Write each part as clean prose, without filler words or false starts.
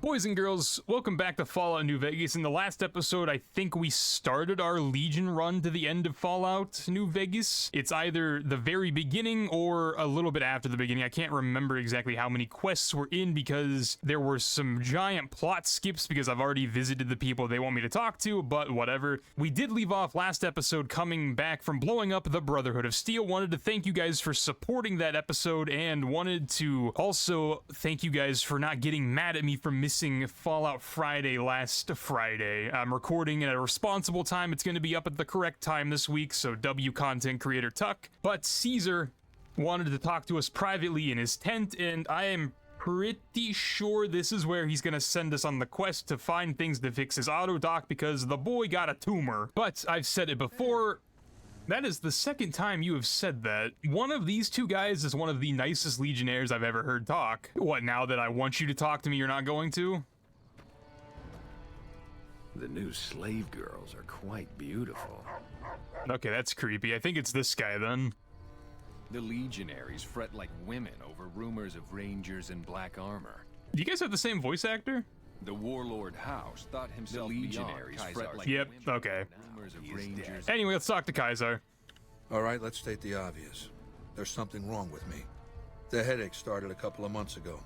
Boys and girls, welcome back to Fallout New Vegas. In the last episode, I think we started our Legion run to the end of Fallout New Vegas. It's either the very beginning or a little bit after the beginning. I can't remember exactly how many quests we're in because there were some giant plot skips because I've already visited the people they want me to talk to, but whatever. We did leave off last episode coming back from blowing up the Brotherhood of Steel. Wanted to thank you guys for supporting that episode and wanted to also thank you guys for not getting mad at me for missing Fallout Friday last Friday. I'm recording at a responsible time. It's going to be up at the correct time this week, so W content creator Tuck. But Caesar wanted to talk to us privately in his tent, and I am pretty sure this is where he's going to send us on the quest to find things to fix his auto dock because the boy got a tumor. But I've said it before, that is the second time you have said that. One of these two guys is one of the nicest Legionnaires I've ever heard talk. What, now that I want you to talk to me, you're not going to? The new slave girls are quite beautiful. Okay, that's creepy. I think it's this guy then. The Legionaries fret like women over rumors of rangers in black armor. Do you guys have the same voice actor? The warlord House thought himself the Legionaries fret like yep, women okay. over rumors of rangers. Anyway, let's talk to Kaiser. All right, let's state the obvious. There's something wrong with me. The headaches started a couple of months ago.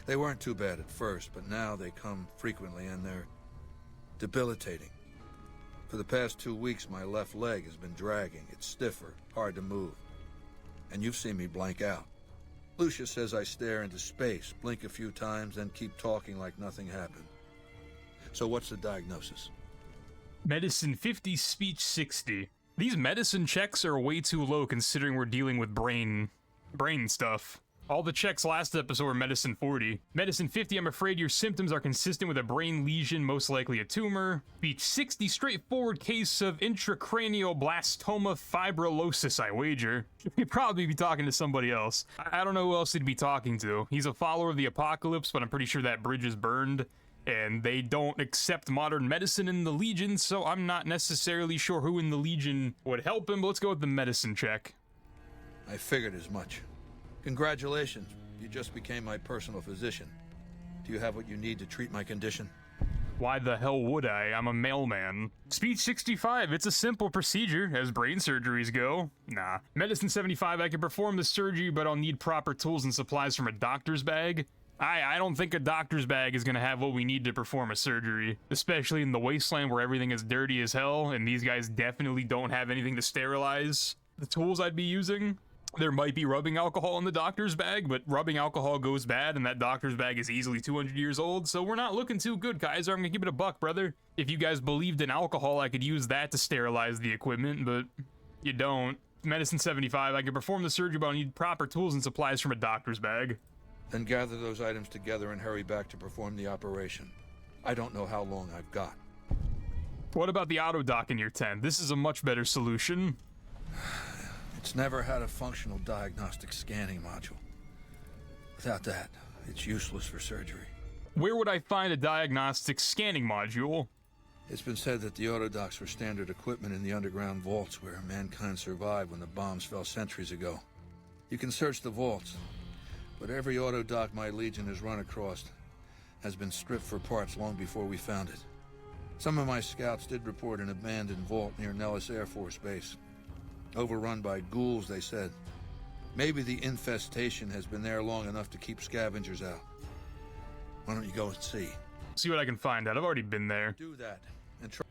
They weren't too bad at first, but now they come frequently and they're debilitating. For the past 2 weeks, my left leg has been dragging. It's stiffer, hard to move. And you've seen me blank out. Lucia says I stare into space, blink a few times, then keep talking like nothing happened. So what's the diagnosis? Medicine 50, speech 60. These medicine checks are way too low considering we're dealing with brain stuff. All the checks last episode were medicine 40. Medicine 50, I'm afraid your symptoms are consistent with a brain lesion, most likely a tumor. Speech 60, straightforward case of intracranial blastoma fibrosis, I wager. You'd probably be talking to somebody else. I don't know who else he'd be talking to. He's a follower of the apocalypse, but I'm pretty sure that bridge is burned. And they don't accept modern medicine in the Legion, so I'm not necessarily sure who in the Legion would help him, but let's go with the medicine check. I figured as much. Congratulations, you just became my personal physician. Do you have what you need to treat my condition? Why the hell would I? I'm a mailman. Speech 65, it's a simple procedure, as brain surgeries go. Nah. Medicine 75, I can perform the surgery, but I'll need proper tools and supplies from a doctor's bag. I don't think a doctor's bag is gonna have what we need to perform a surgery, especially in the wasteland where everything is dirty as hell, and these guys definitely don't have anything to sterilize the tools I'd be using. There might be rubbing alcohol in the doctor's bag, but rubbing alcohol goes bad, and that doctor's bag is easily 200 years old, so we're not looking too good, Kaiser. I'm gonna keep it a buck, brother. If you guys believed in alcohol, I could use that to sterilize the equipment, but you don't. Medicine 75, I can perform the surgery, but I'll need proper tools and supplies from a doctor's bag. Then gather those items together and hurry back to perform the operation. I don't know how long I've got. What about the auto dock in your tent? This is a much better solution. It's never had a functional diagnostic scanning module. Without that, it's useless for surgery. Where would I find a diagnostic scanning module? It's been said that the autodocs were standard equipment in the underground vaults where mankind survived when the bombs fell centuries ago. You can search the vaults, but every autodoc my Legion has run across has been stripped for parts long before we found it. Some of my scouts did report an abandoned vault near Nellis Air Force Base. Overrun by ghouls, they said. Maybe the infestation has been there long enough to keep scavengers out. Why don't you go and see? See what I can find out. I've already been there. Do that, and try.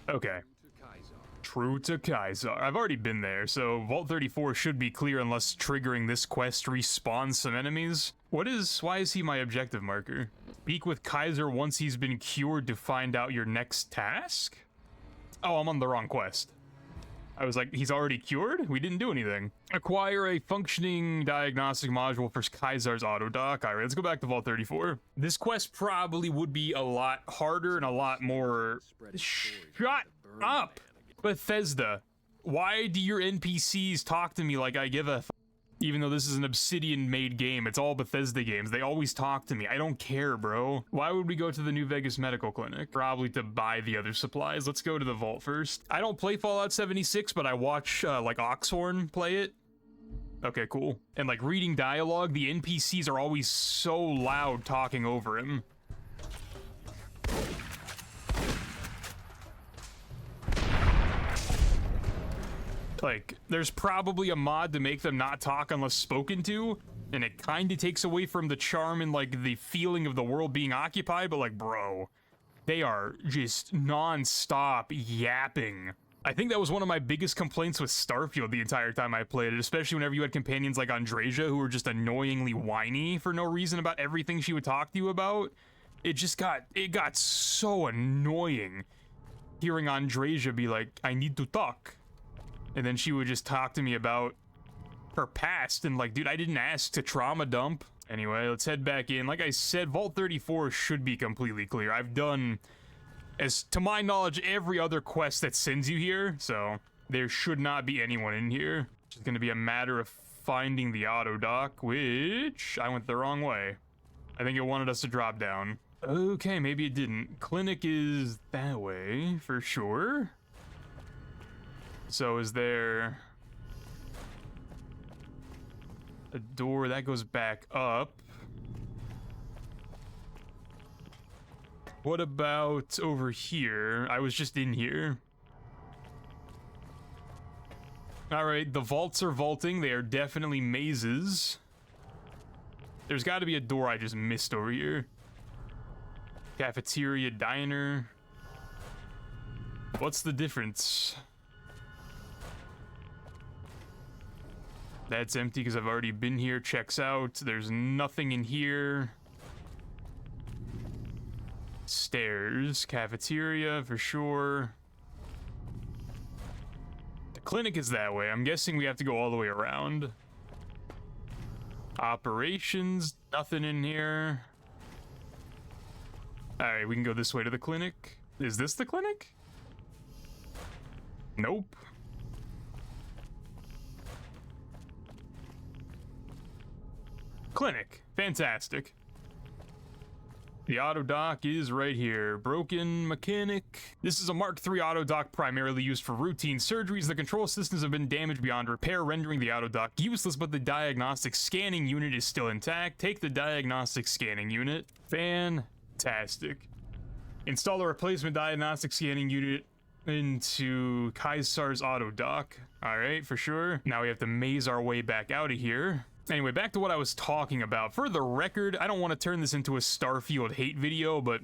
Okay. True to Kaiser. I've already been there, so Vault 34 should be clear unless triggering this quest respawns some enemies. Why is he my objective marker? Speak with Kaiser once he's been cured to find out your next task? Oh, I'm on the wrong quest. I was like, he's already cured? We didn't do anything. Acquire a functioning diagnostic module for Kaiser's auto dock. Alright, let's go back to Vault 34. This quest probably would be a lot harder and a lot more... Shut up! Bethesda, why do your NPCs talk to me like I give a f***? Even though this is an Obsidian-made game, it's all Bethesda games. They always talk to me. I don't care, bro. Why would we go to the New Vegas Medical Clinic? Probably to buy the other supplies. Let's go to the vault first. I don't play Fallout 76, but I watch, like, Oxhorn play it. Okay, cool. And like reading dialogue, the NPCs are always so loud talking over him. Like, there's probably a mod to make them not talk unless spoken to, and it kind of takes away from the charm and like the feeling of the world being occupied, but like, bro, they are just non-stop yapping. I think that was one of my biggest complaints with Starfield the entire time I played it, especially whenever you had companions like Andreja who were just annoyingly whiny for no reason about everything she would talk to you about. It got so annoying hearing Andreja be like, I need to talk. And then she would just talk to me about her past, and like, dude, I didn't ask to trauma dump. Anyway, let's head back in. Like I said, Vault 34 should be completely clear. I've done, as to my knowledge, every other quest that sends you here, so there should not be anyone in here. It's just gonna be a matter of finding the auto dock, which I went the wrong way. I think it wanted us to drop down. Okay, maybe it didn't. Clinic is that way, for sure. So is there a door that goes back up? What about over here? I was just in here. All right, the vaults are vaulting. They are definitely mazes. There's got to be a door I just missed over here. Cafeteria, diner. What's the difference? That's empty because I've already been here. Checks out. There's nothing in here. Stairs. Cafeteria for sure. The clinic is that way. I'm guessing we have to go all the way around. Operations. Nothing in here. Alright, we can go this way to the clinic. Is this the clinic? Nope. Clinic. Fantastic. The auto dock is right here. Broken mechanic. This is a Mark III auto dock primarily used for routine surgeries. The control systems have been damaged beyond repair, rendering the auto dock useless, but the diagnostic scanning unit is still intact. Take the diagnostic scanning unit. Fantastic. Install a replacement diagnostic scanning unit into Kaisar's auto dock. All right, for sure. Now we have to maze our way back out of here. Anyway, back to what I was talking about. For the record, I don't want to turn this into a Starfield hate video, but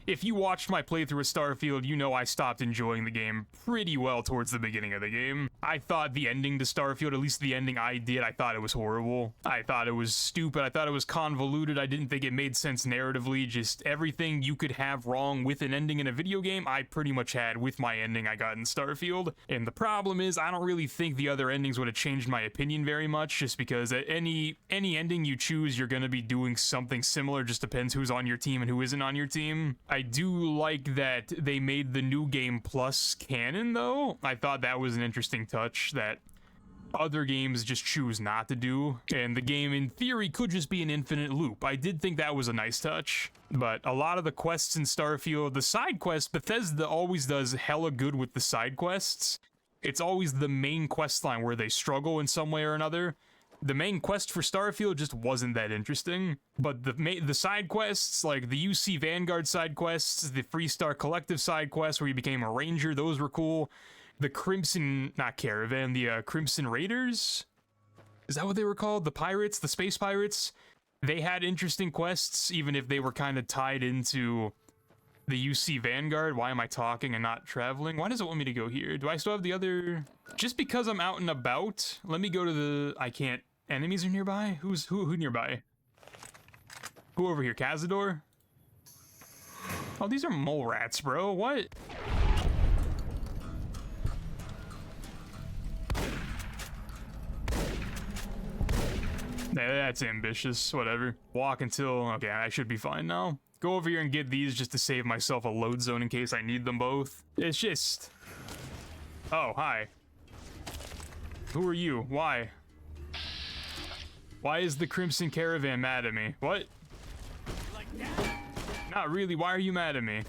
if you watched my playthrough of Starfield, you know I stopped enjoying the game pretty well towards the beginning of the game. I thought the ending to Starfield, at least the ending I did, I thought it was horrible. I thought it was stupid. I thought it was convoluted. I didn't think it made sense narratively. Just everything you could have wrong with an ending in a video game, I pretty much had with my ending I got in Starfield. And the problem is, I don't really think the other endings would have changed my opinion very much, just because at any ending you choose, you're gonna be doing something similar. Just depends who's on your team and who isn't on your team. I do like that they made the new game plus canon, though. I thought that was an interesting touch that other games just choose not to do, and the game in theory could just be an infinite loop. I did think that was a nice touch, but a lot of the quests in Starfield, the side quests, Bethesda always does hella good with the side quests. It's always the main quest line where they struggle in some way or another. The main quest for Starfield just wasn't that interesting, but the side quests, like the UC Vanguard side quests, the Freestar Collective side quests where you became a ranger, those were cool. The Crimson, not Caravan, the Crimson Raiders? Is that what they were called? The pirates, the space pirates? They had interesting quests, even if they were kind of tied into the UC Vanguard. Why am I talking and not traveling? Why does it want me to go here? Do I still have the other... Just because I'm out and about, let me go to the... I can't... Enemies are nearby? Who nearby? Who over here? Cazador? Oh, these are mole rats, bro. What? That's ambitious. Whatever. Walk until... Okay, I should be fine now. Go over here and get these just to save myself a load zone in case I need them both. It's just... Oh, hi. Who are you? Why? Why is the Crimson Caravan mad at me? What? Like that? Not really. Why are you mad at me?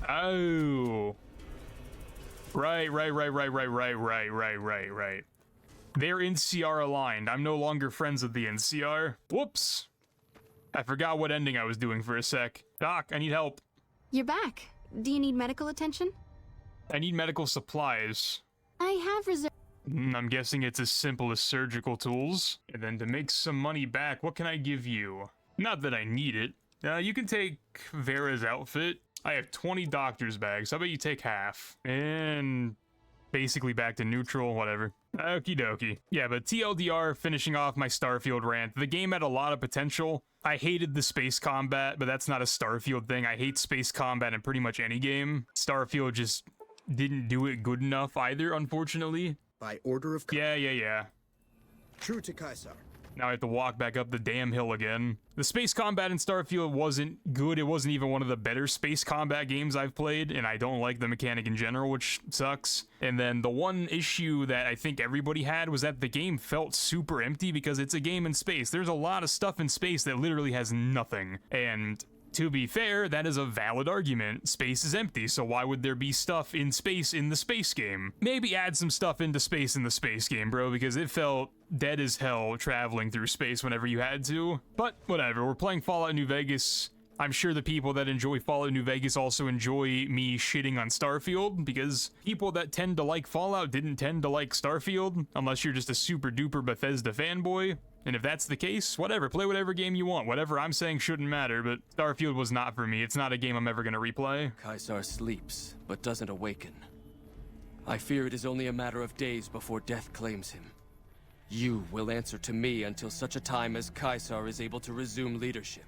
Oh. Right. They're NCR aligned. I'm no longer friends with the NCR. Whoops. I forgot what ending I was doing for a sec. Doc, I need help. You're back. Do you need medical attention? I need medical supplies. I have reserved. I'm guessing it's as simple as surgical tools. And then to make some money back, what can I give you? Not that I need it. You can take Vera's outfit. I have 20 doctor's bags. How about you take half? And basically back to neutral, whatever. Okie dokie. Yeah, but TLDR, finishing off my Starfield rant. The game had a lot of potential. I hated the space combat, but that's not a Starfield thing. I hate space combat in pretty much any game. Starfield just didn't do it good enough either, unfortunately. By order of... Yeah. True to Caesar. Now I have to walk back up the damn hill again. The space combat in Starfield wasn't good. It wasn't even one of the better space combat games I've played, and I don't like the mechanic in general, which sucks. And then the one issue that I think everybody had was that the game felt super empty because it's a game in space. There's a lot of stuff in space that literally has nothing. And to be fair, that is a valid argument. Space is empty, so why would there be stuff in space in the space game? Maybe add some stuff into space in the space game, bro, because it felt dead as hell traveling through space whenever you had to. But whatever, we're playing Fallout New Vegas. I'm sure the people that enjoy Fallout New Vegas also enjoy me shitting on Starfield, because people that tend to like Fallout didn't tend to like Starfield, unless you're just a super duper Bethesda fanboy. And if that's the case, whatever, play whatever game you want. Whatever I'm saying shouldn't matter, but Starfield was not for me. It's not a game I'm ever gonna replay. Caesar sleeps, but doesn't awaken. I fear it is only a matter of days before death claims him. You will answer to me until such a time as Caesar is able to resume leadership.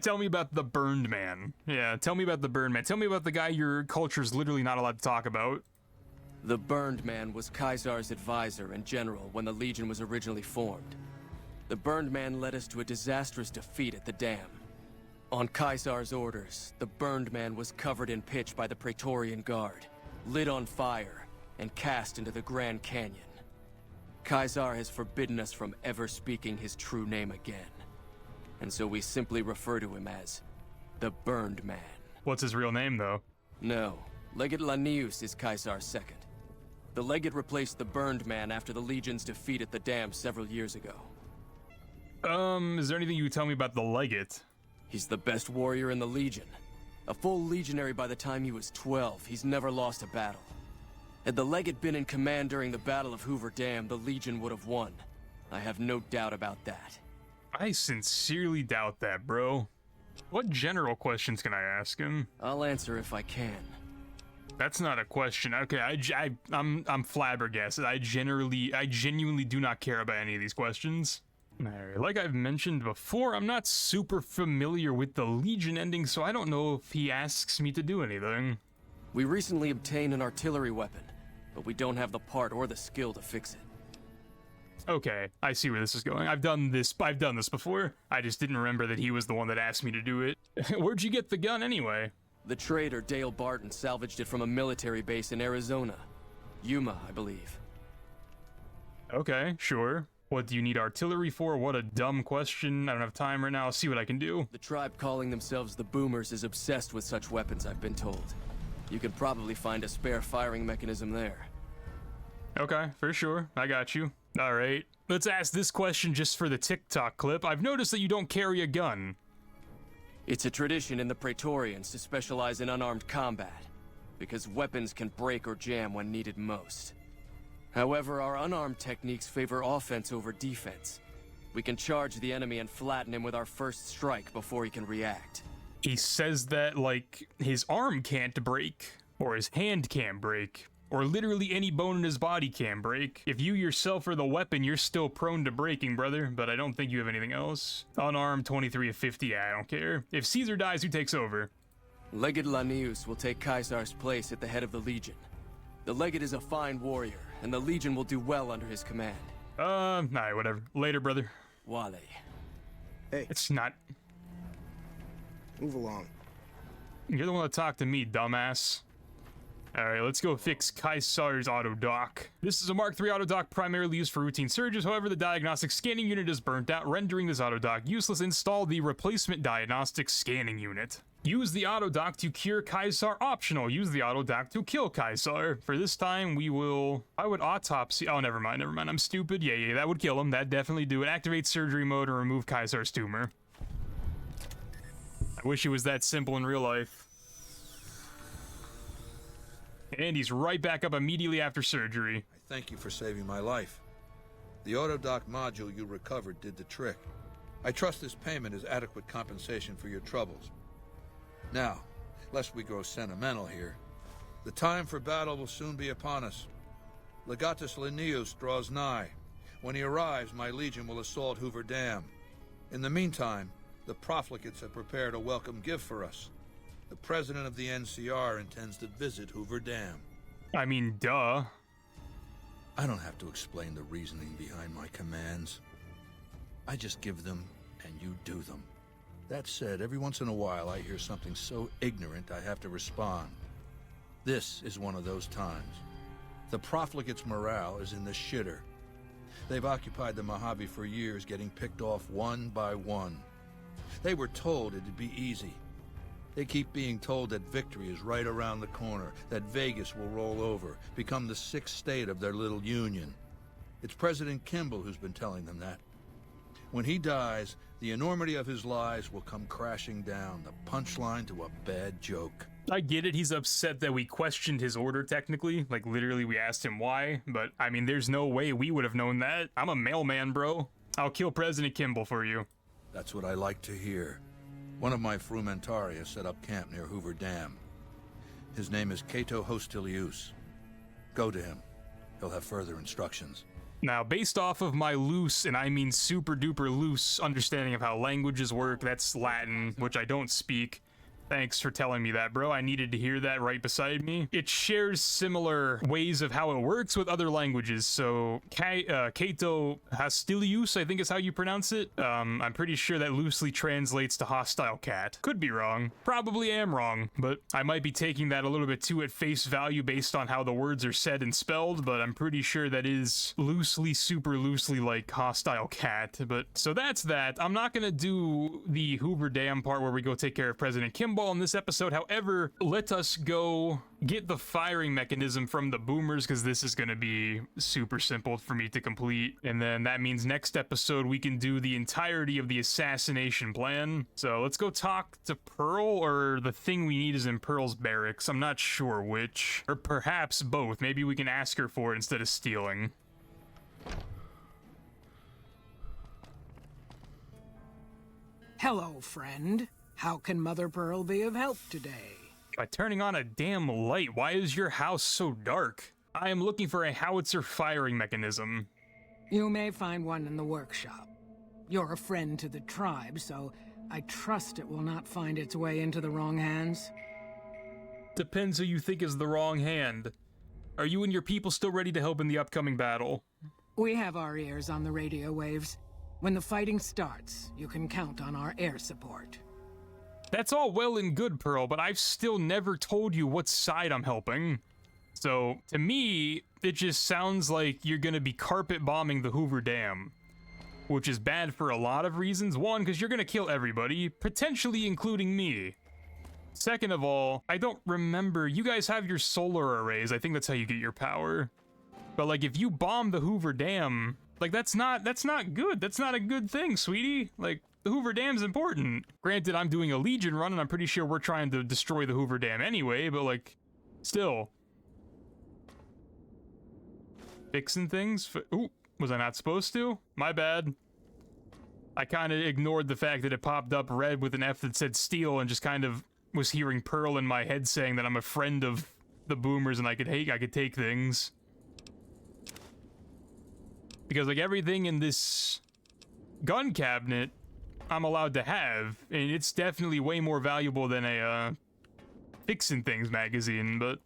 Tell me about the Burned Man. Yeah, tell me about the Burned Man. Tell me about the guy your culture's literally not allowed to talk about. The Burned Man was Caesar's advisor and general when the Legion was originally formed. The Burned Man led us to a disastrous defeat at the dam. On Caesar's orders, the Burned Man was covered in pitch by the Praetorian Guard, lit on fire, and cast into the Grand Canyon. Caesar has forbidden us from ever speaking his true name again. And so we simply refer to him as the Burned Man. What's his real name, though? No, Legate Lanius is Caesar's second. The Legate replaced the Burned Man after the Legion's defeat at the dam several years ago. Is there anything you can tell me about the Legate? He's the best warrior in the Legion. A full legionary by the time he was 12, he's never lost a battle. Had the Legate been in command during the Battle of Hoover Dam, the Legion would have won. I have no doubt about that. I sincerely doubt that, bro. What general questions can I ask him? I'll answer if I can. That's not a question. Okay, I'm flabbergasted. I genuinely do not care about any of these questions. Alright, like I've mentioned before, I'm not super familiar with the Legion ending, so I don't know if he asks me to do anything. We recently obtained an artillery weapon, but we don't have the part or the skill to fix it. Okay, I see where this is going. I've done this before. I just didn't remember that he was the one that asked me to do it. Where'd you get the gun anyway? The trader Dale Barton salvaged it from a military base in Arizona. Yuma, I believe. Okay, sure. What do you need artillery for? What a dumb question. I don't have time right now. I'll see what I can do. The tribe calling themselves the Boomers is obsessed with such weapons, I've been told. You can probably find a spare firing mechanism there. Okay, for sure. I got you. Alright, let's ask this question just for the TikTok clip. I've noticed that you don't carry a gun. It's a tradition in the Praetorians to specialize in unarmed combat, because weapons can break or jam when needed most. However, our unarmed techniques favor offense over defense. We can charge the enemy and flatten him with our first strike before he can react. He says that, like, his arm can't break, or his hand can't break, or literally any bone in his body can break. If you yourself are the weapon, you're still prone to breaking, brother, but I don't think you have anything else. Unarmed, 23 of 50, yeah, I don't care. If Caesar dies, who takes over? Legate Lanius will take Caesar's place at the head of the Legion. The Legate is a fine warrior, and the Legion will do well under his command. Alright, whatever. Later, brother. Wale. Hey, It's not... move along. You're the one that talked to me, dumbass. Alright, let's go fix Caesar's auto-dock. This is a Mark III auto-dock primarily used for routine surges. However, the diagnostic scanning unit is burnt out, rendering this auto-dock useless. Install the replacement diagnostic scanning unit. Use the autodoc to cure Caesar. Optional. Use the autodoc to kill Caesar. For this time, we will... I would autopsy... Oh, never mind. I'm stupid. Yeah, that would kill him. That'd definitely do it. Activate surgery mode and remove Caesar's tumor. I wish it was that simple in real life. And he's right back up immediately after surgery. I thank you for saving my life. The autodoc module you recovered did the trick. I trust this payment is adequate compensation for your troubles. Now, lest we grow sentimental here, the time for battle will soon be upon us. Legatus Linnaeus draws nigh. When he arrives, my legion will assault Hoover Dam. In the meantime, the profligates have prepared a welcome gift for us. The president of the NCR intends to visit Hoover Dam. I mean, duh. I don't have to explain the reasoning behind my commands. I just give them, and you do them. That said, every once in a while I hear something so ignorant I have to respond. This is one of those times. The profligates' morale is in the shitter. They've occupied the Mojave for years, getting picked off one by one. They were told it'd be easy. They keep being told that victory is right around the corner, that Vegas will roll over, become the sixth state of their little union. It's President Kimball who's been telling them that. When he dies, the enormity of his lies will come crashing down, the punchline to a bad joke. I get it, he's upset that we questioned his order technically, like literally we asked him why, but I mean there's no way we would have known that. I'm a mailman, bro. I'll kill President Kimball for you. That's what I like to hear. One of my frumentaria set up camp near Hoover Dam. His name is Cato Hostilius. Go to him. He'll have further instructions. Now, based off of my loose, and I mean super duper loose, understanding of how languages work, that's Latin, which I don't speak. Thanks for telling me that, bro. I needed to hear that right beside me. It shares similar ways of how it works with other languages. So, Cato Hostilius, I think is how you pronounce it. I'm pretty sure that loosely translates to hostile cat. Could be wrong. Probably am wrong, but I might be taking that a little bit too at face value based on how the words are said and spelled, but I'm pretty sure that is loosely, super loosely like hostile cat. But, so that's that. I'm not gonna do the Hoover Dam part where we go take care of President Kimball in this episode. However, let us go get the firing mechanism from the boomers, because this is going to be super simple for me to complete, and then that means next episode we can do the entirety of the assassination plan. So let's go talk to Pearl, or the thing we need is in Pearl's barracks. I'm not sure which, or perhaps both. Maybe we can ask her for it instead of stealing. Hello, friend. How can Mother Pearl be of help today? By turning on a damn light. Why is your house so dark? I am looking for a howitzer firing mechanism. You may find one in the workshop. You're a friend to the tribe, so I trust it will not find its way into the wrong hands. Depends who you think is the wrong hand. Are you and your people still ready to help in the upcoming battle? We have our ears on the radio waves. When the fighting starts, you can count on our air support. That's all well and good, Pearl, but I've still never told you what side I'm helping. So, to me, it just sounds like you're gonna be carpet bombing the Hoover Dam. Which is bad for a lot of reasons. One, because you're gonna kill everybody, potentially including me. Second of all, I don't remember, you guys have your solar arrays, I think that's how you get your power. But like, if you bomb the Hoover Dam, like that's not good, that's not a good thing, sweetie. Like, the Hoover Dam's important. Granted, I'm doing a Legion run, and I'm pretty sure we're trying to destroy the Hoover Dam anyway, but like, still. Fixing things? Ooh, was I not supposed to? My bad. I kind of ignored the fact that it popped up red with an F that said steal, and just kind of was hearing Pearl in my head saying that I'm a friend of the boomers and I could take things. Because like everything in this gun cabinet I'm allowed to have, and it's definitely way more valuable than a Fixin' Things magazine, but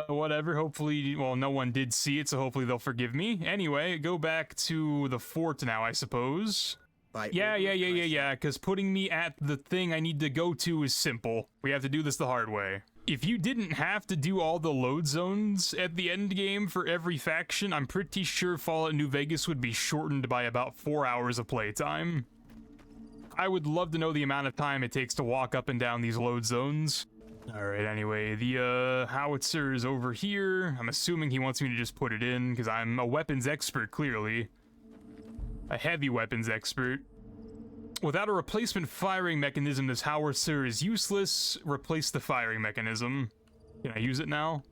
whatever. Hopefully, well, no one did see it, so hopefully they'll forgive me. Anyway, go back to the fort now, I suppose. Yeah, because putting me at the thing I need to go to is simple. We have to do this the hard way. If you didn't have to do all the load zones at the end game for every faction, I'm pretty sure Fallout New Vegas would be shortened by about 4 hours of playtime. I would love to know the amount of time it takes to walk up and down these load zones. Alright, anyway, the howitzer is over here. I'm assuming he wants me to just put it in, because I'm a weapons expert, clearly. A heavy weapons expert. Without a replacement firing mechanism, this howitzer is useless. Replace the firing mechanism. Can I use it now?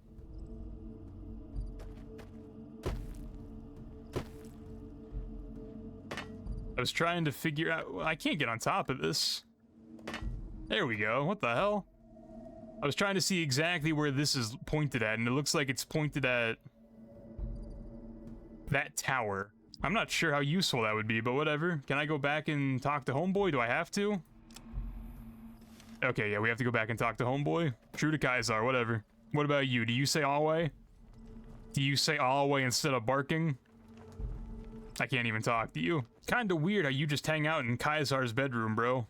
I was trying to figure out... I can't get on top of this. There we go. What the hell? I was trying to see exactly where this is pointed at, and it looks like it's pointed at... that tower. I'm not sure how useful that would be, but whatever. Can I go back and talk to Homeboy? Do I have to? Okay, yeah, we have to go back and talk to Homeboy. True to Caesar, whatever. What about you? Do you say always? Do you say always instead of barking? I can't even talk, do you? Kinda weird how you just hang out in Caesar's bedroom, bro.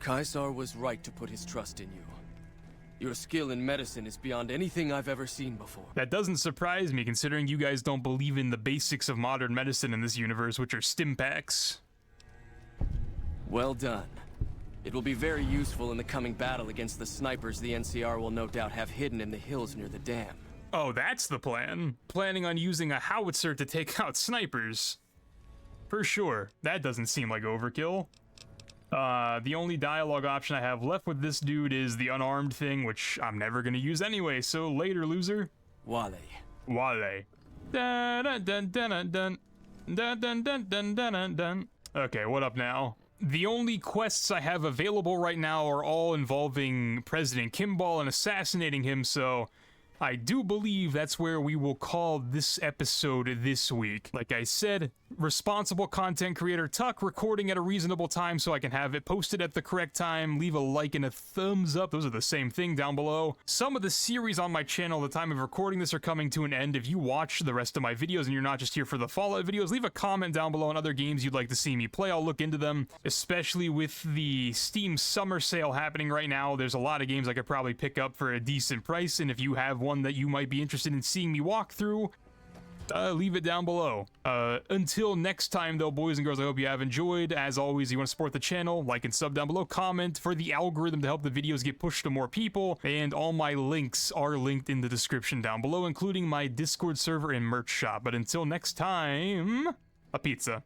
Caesar was right to put his trust in you. Your skill in medicine is beyond anything I've ever seen before. That doesn't surprise me, considering you guys don't believe in the basics of modern medicine in this universe, which are stim packs. Well done. It will be very useful in the coming battle against the snipers the NCR will no doubt have hidden in the hills near the dam. Oh, that's the plan. Planning on using a howitzer to take out snipers. For sure. That doesn't seem like overkill. The only dialogue option I have left with this dude is the unarmed thing, which I'm never gonna use anyway, so later, loser. Wale. Wale. Dun dun dun dun dun dun dun dun dun dun dun. Okay, what up now? The only quests I have available right now are all involving President Kimball and assassinating him, so I do believe that's where we will call this episode this week. Like I said, responsible content creator Tuck, recording at a reasonable time so I can have it posted at the correct time. Leave a like and a thumbs up. Those are the same thing down below. Some of the series on my channel at the time of recording this are coming to an end. If you watch the rest of my videos and you're not just here for the Fallout videos, leave a comment down below on other games you'd like to see me play. I'll look into them, especially with the Steam summer sale happening right now. There's a lot of games I could probably pick up for a decent price, and if you have one that you might be interested in seeing me walk through, leave it down below. Until next time though, boys and girls, I hope you have enjoyed. As always, you want to support the channel, like and sub down below, comment for the algorithm to help the videos get pushed to more people, and all my links are linked in the description down below, including my Discord server and merch shop. But until next time, a pizza.